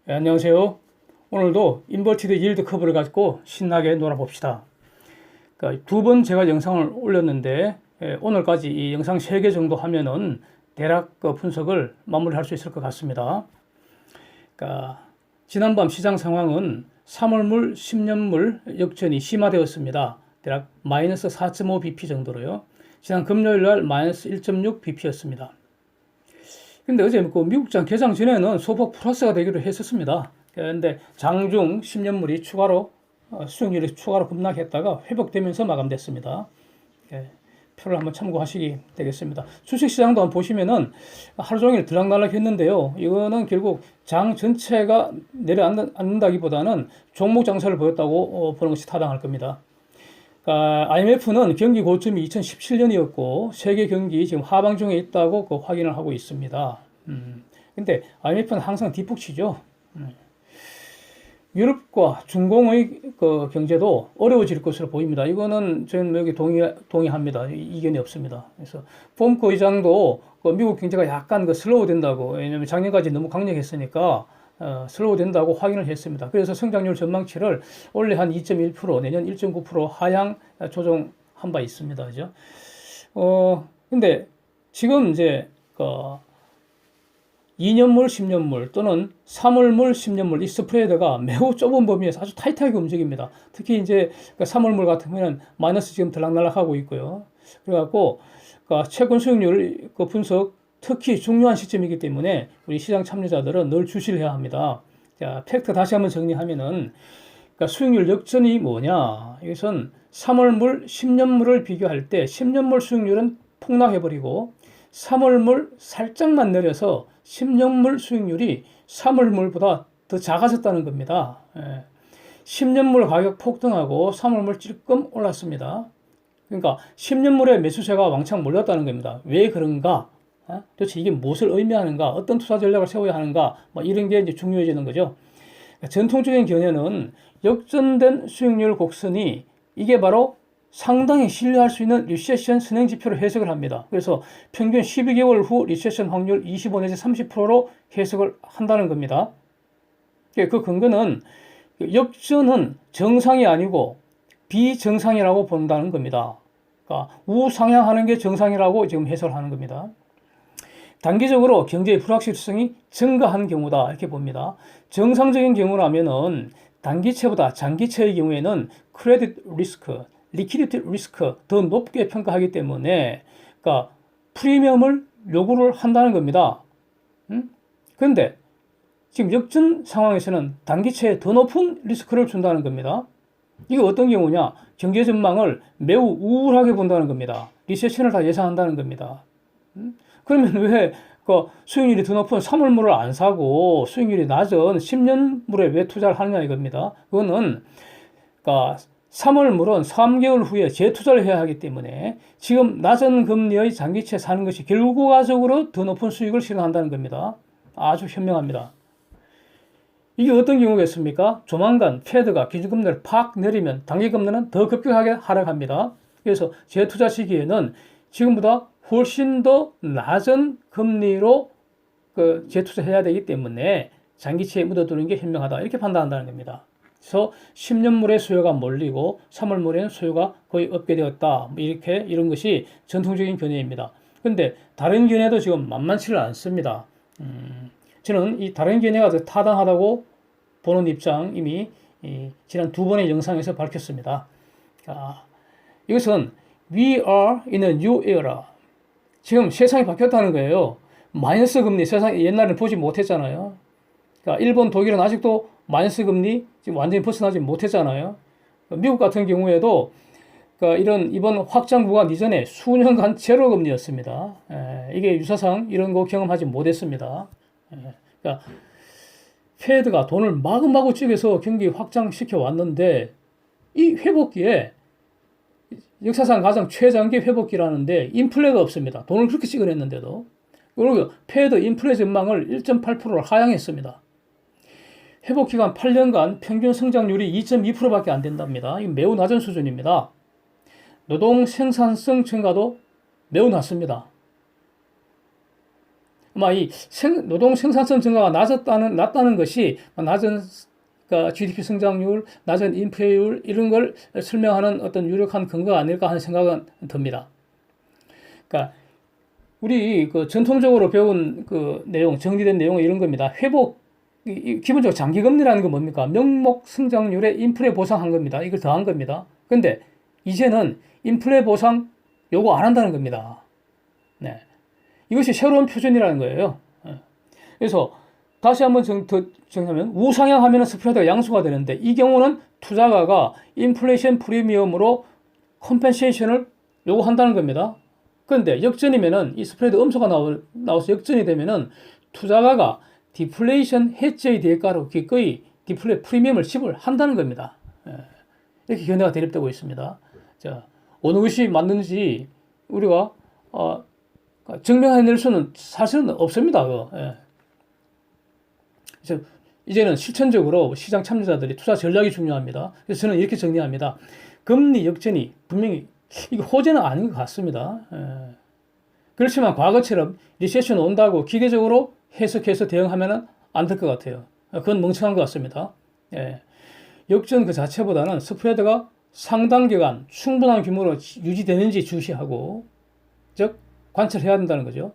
네, 안녕하세요. 오늘도 인버티드 일드 커브를 가지고 신나게 놀아봅시다. 그러니까 두 번 제가 영상을 올렸는데 오늘까지 이 영상 3개 정도 하면은 대략 그 분석을 마무리할 수 있을 것 같습니다. 그러니까 지난밤 시장 상황은 3월물, 10년물 역전이 심화되었습니다. 대략 마이너스 4.5bp 정도로요. 지난 금요일 날 마이너스 1.6bp였습니다. 근데 어제 그 미국장 개장 전에는 소폭 플러스가 되기로 했었습니다. 그런데 장중 10년물이 추가로 수익률이 추가로 급락했다가 회복되면서 마감됐습니다. 예, 표를 한번 참고하시기 되겠습니다. 주식시장도 한번 보시면은 하루 종일 들락날락 했는데요. 이거는 결국 장 전체가 내려앉는다기보다는 종목 장사를 보였다고 보는 것이 타당할 겁니다. IMF는 경기 고점이 2017년이었고 세계 경기 지금 하방 중에 있다고 확인을 하고 있습니다. 근데 IMF는 항상 뒷북치죠. 유럽과 중공의 그 경제도 어려워질 것으로 보입니다. 이거는 저는 여기 동의합니다. 이견이 없습니다. 그래서 폼크 의장도 그 미국 경제가 약간 그 슬로우 된다고, 왜냐하면 작년까지 너무 강력했으니까 슬로우 된다고 확인을 했습니다. 그래서 성장률 전망치를 올해 한 2.1%, 내년 1.9% 하향 조정한 바 있습니다. 그죠? 근데 지금 이제 그 2년물, 10년물 또는 3월물, 10년물 이 스프레드가 매우 좁은 범위에서 아주 타이트하게 움직입니다. 특히 이제 3월물 같은 경우는 마이너스 지금 들락날락하고 있고요. 그래갖고 채권 수익률 그 분석 특히 중요한 시점이기 때문에 우리 시장 참여자들은 늘 주시를 해야 합니다. 자, 팩트 다시 한번 정리하면은 수익률 역전이 뭐냐? 이것은 3월물, 10년물을 비교할 때 10년물 수익률은 폭락해버리고 3월물 살짝만 내려서 10년물 수익률이 3월물보다 더 작아졌다는 겁니다. 10년물 가격 폭등하고 3월물 찔끔 올랐습니다. 그러니까 10년물의 매수세가 왕창 몰렸다는 겁니다. 왜 그런가? 도대체 이게 무엇을 의미하는가? 어떤 투자 전략을 세워야 하는가? 뭐 이런 게 이제 중요해지는 거죠. 전통적인 견해는 역전된 수익률 곡선이 이게 바로 상당히 신뢰할 수 있는 리세션 선행 지표로 해석을 합니다. 그래서 평균 12개월 후 리세션 확률 25 내지 30%로 해석을 한다는 겁니다. 그 근거는 역전은 정상이 아니고 비정상이라고 본다는 겁니다. 그러니까 우상향하는 게 정상이라고 지금 해석을 하는 겁니다. 단기적으로 경제의 불확실성이 증가한 경우다 이렇게 봅니다. 정상적인 경우라면은 단기채보다 장기채의 경우에는 크레딧 리스크, 리퀴디티 리스크 더 높게 평가하기 때문에 그러니까 프리미엄을 요구를 한다는 겁니다. 그런데 지금 역전 상황에서는 단기채에 더 높은 리스크를 준다는 겁니다. 이게 어떤 경우냐? 경제 전망을 매우 우울하게 본다는 겁니다. 리세션을 다 예상한다는 겁니다. 그러면 왜 그 수익률이 더 높은 3월물을 안 사고 수익률이 낮은 10년물에 왜 투자를 하느냐 이겁니다. 그거는 그러니까 3월물은 3개월 후에 재투자를 해야 하기 때문에 지금 낮은 금리의 장기채 사는 것이 결과적으로 더 높은 수익을 실현한다는 겁니다. 아주 현명합니다. 이게 어떤 경우겠습니까? 조만간 패드가 기준금리를 팍 내리면 단기금리는 더 급격하게 하락합니다. 그래서 재투자 시기에는 지금보다 훨씬 더 낮은 금리로 재투자해야 되기 때문에 장기채에 묻어두는 게 현명하다 이렇게 판단한다는 겁니다. 그래서 10년물의 수요가 몰리고 3월물에는 수요가 거의 없게 되었다. 이런 것이 전통적인 견해입니다. 그런데 다른 견해도 지금 만만치를 않습니다. 저는 이 다른 견해가 더 타당하다고 보는 입장 이미 지난 2번의 영상에서 밝혔습니다. 이것은 We are in a new era. 지금 세상이 바뀌었다는 거예요. 마이너스 금리 세상 옛날에는 보지 못했잖아요. 그러니까 일본, 독일은 아직도 마이너스 금리 지금 완전히 벗어나지 못했잖아요. 미국 같은 경우에도 그러니까 이번 확장 구간 이전에 수년간 제로 금리였습니다. 이게 유사상 이런 거 경험하지 못했습니다. 그러니까 페드가 돈을 마구마구 찍어서 경기 확장시켜 왔는데 이 회복기에 역사상 가장 최장기 회복기라는데 인플레가 없습니다. 돈을 그렇게 찍어냈는데도. 그리고 페드 인플레 전망을 1.8%로 하향했습니다. 회복기간 8년간 평균 성장률이 2.2%밖에 안 된답니다. 이게 매우 낮은 수준입니다. 노동 생산성 증가도 매우 낮습니다. 아마 이 노동 생산성 증가가 낮다는 것이 낮은 그러니까 GDP 성장률, 낮은 인플레율 이런 걸 설명하는 어떤 유력한 근거가 아닐까 하는 생각은 듭니다. 그러니까 우리 그 전통적으로 배운 그 내용, 정리된 내용은 이런 겁니다. 기본적으로 장기금리라는 건 뭡니까? 명목 성장률에 인플레 보상한 겁니다. 이걸 더한 겁니다. 근데 이제는 인플레 보상 요구 안 한다는 겁니다. 네. 이것이 새로운 표준이라는 거예요. 그래서 다시 한번 정리하면 우상향하면 스프레드가 양수가 되는데 이 경우는 투자가가 인플레이션 프리미엄으로 컴펜세이션을 요구한다는 겁니다. 그런데 역전이면은 이 스프레드 음수가 나와서 역전이 되면은 투자가가 디플레이션 해지의 대가로 기꺼이 디플레 프리미엄을 지불한다는 겁니다. 이렇게 견해가 대립되고 있습니다. 자, 어느 것이 맞는지 우리가 증명해낼 수는 사실은 없습니다. 그래서 이제는 실천적으로 시장 참여자들이 투자 전략이 중요합니다. 그래서 저는 이렇게 정리합니다. 금리 역전이 분명히 이거 호재는 아닌 것 같습니다. 그렇지만 과거처럼 리세션 온다고 기계적으로 해석해서 대응하면 안 될 것 같아요. 그건 멍청한 것 같습니다. 역전 그 자체보다는 스프레드가 상당 기간 충분한 규모로 유지되는지 주시하고, 즉 관찰해야 된다는 거죠.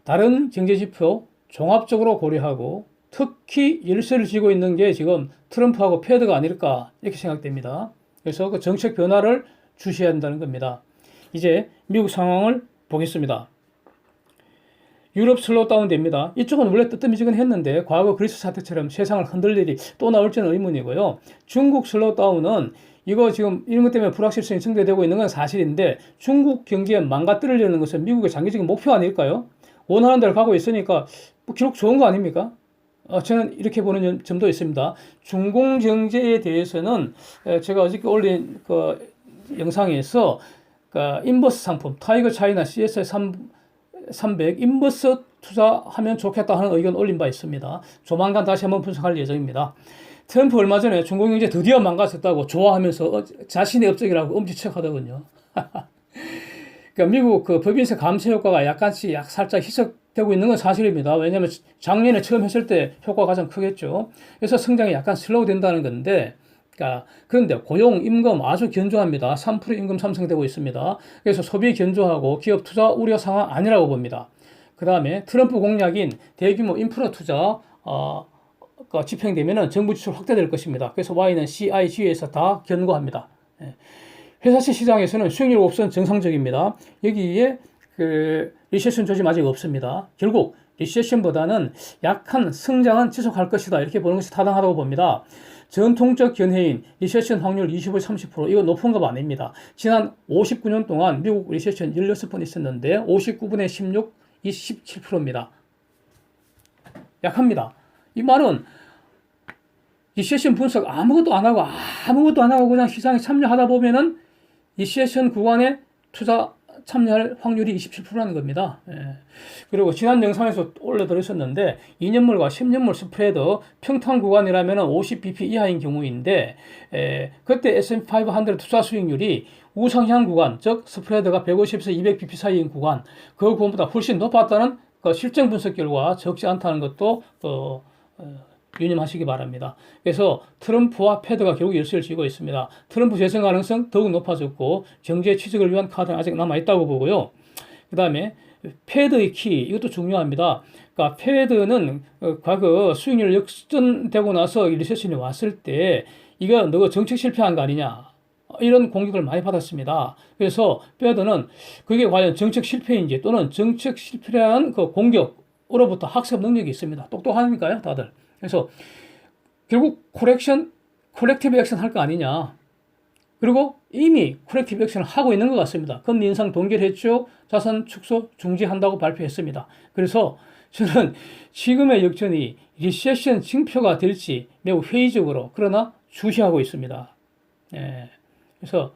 다른 경제지표 종합적으로 고려하고 특히 열쇠를 쥐고 있는 게 지금 트럼프하고 패드가 아닐까 이렇게 생각됩니다. 그래서 그 정책 변화를 주시해야 된다는 겁니다. 이제 미국 상황을 보겠습니다. 유럽 슬로우다운 됩니다. 이쪽은 원래 뜨뜻미지근했는데 과거 그리스 사태처럼 세상을 흔들 일이 또 나올지는 의문이고요. 중국 슬로우다운은 이거 지금 이런 것 때문에 불확실성이 증대되고 있는 건 사실인데 중국 경기에 망가뜨리려는 것은 미국의 장기적인 목표 아닐까요? 원하는 대로 가고 있으니까 뭐 기록 좋은 거 아닙니까? 저는 이렇게 보는 점도 있습니다. 중공 경제에 대해서는 제가 어저께 올린 그 영상에서 그 인버스 상품 타이거 차이나 CSI 300 인버스 투자하면 좋겠다 하는 의견 올린 바 있습니다. 조만간 다시 한번 분석할 예정입니다. 트럼프 얼마 전에 중공 경제 드디어 망가졌다고 좋아하면서 자신의 업적이라고 엄지척하더군요. 그러니까 미국 그 법인세 감세 효과가 살짝 희석되고 있는 건 사실입니다. 왜냐하면 작년에 처음 했을 때 효과가 가장 크겠죠. 그래서 성장이 약간 슬로우 된다는 건데, 그런데 고용, 임금 아주 견조합니다. 3% 임금 상승되고 있습니다. 그래서 소비 견조하고 기업 투자 우려 상황 아니라고 봅니다. 그 다음에 트럼프 공약인 대규모 인프라 투자 집행되면 정부 지출 확대될 것입니다. 그래서 Y는 CIG에서 다 견고합니다. 회사채 시장에서는 수익률 옵션 정상적입니다. 여기에 그 리세션 조짐 아직 없습니다. 결국 리세션보다는 약한 성장은 지속할 것이다. 이렇게 보는 것이 타당하다고 봅니다. 전통적 견해인 리세션 확률 25, 30% 이거 높은 거 아닙니다. 지난 59년 동안 미국 리세션 16번 있었는데 59분의 16, 27%입니다. 약합니다. 이 말은 리세션 분석 아무것도 안 하고 그냥 시장에 참여하다 보면은 리세션 구간에 투자 참여할 확률이 27%라는 겁니다. 그리고 지난 영상에서 올려드렸었는데 2년물과 10년물 스프레드 평탄 구간이라면 50bp 이하인 경우인데 그때 S&P 500 투자 수익률이 우상향 구간, 즉 스프레드가 150에서 200bp 사이인 구간, 그 구간보다 훨씬 높았다는 그 실증 분석 결과 적지 않다는 것도 유념하시기 바랍니다. 그래서 트럼프와 패드가 결국 열쇠를 쥐고 있습니다. 트럼프 재선 가능성 더욱 높아졌고 경제 취직을 위한 카드는 아직 남아있다고 보고요. 그 다음에 패드의 키, 이것도 중요합니다. 그러니까 패드는 과거 수익률 역전되고 나서 리세션이 왔을 때 이거 너 정책 실패한 거 아니냐 이런 공격을 많이 받았습니다. 그래서 패드는 그게 과연 정책 실패인지 또는 정책 실패한 그 공격으로부터 학습 능력이 있습니다. 똑똑하니까요 다들. 그래서 결국 콜렉티브 액션 할 거 아니냐. 그리고 이미 콜렉티브 액션을 하고 있는 것 같습니다. 금리 인상 동결했죠. 자산 축소 중지한다고 발표했습니다. 그래서 저는 지금의 역전이 리세션 징표가 될지 매우 회의적으로 그러나 주시하고 있습니다. 그래서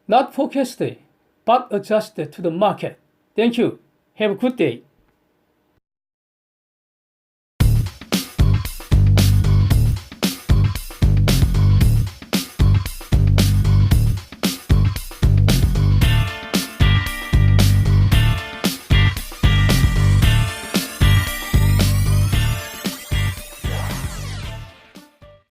not forecasted but adjusted to the market. Thank you. Have a good day.